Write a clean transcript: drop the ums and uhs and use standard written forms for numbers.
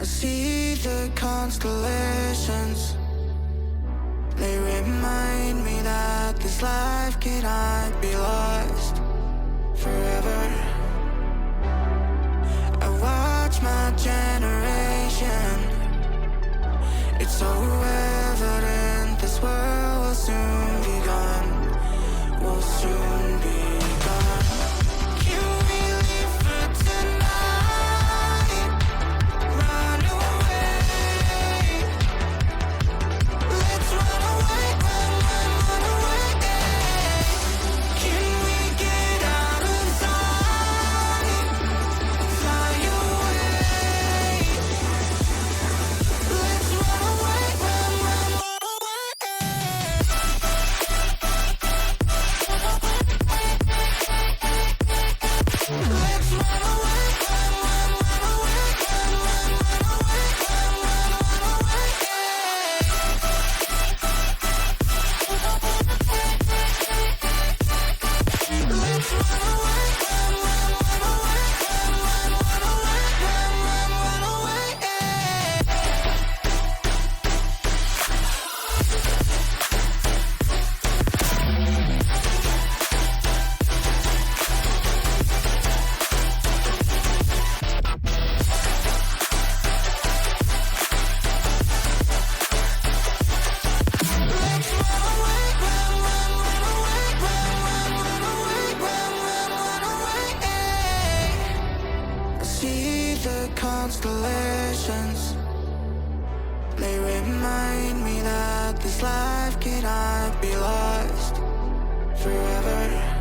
I see the constellations. They remind me that this life cannot be lost forever. I watch my generation. It's so evident this world will soon be gone. Will soon be gone. Can we live for tonight? Run away. Let's run away, run away. Can we get out of sight? Fly away. Let's run away, run away. Let's run away, run away, run away, run constellations. They remind me that this life cannot be lost forever.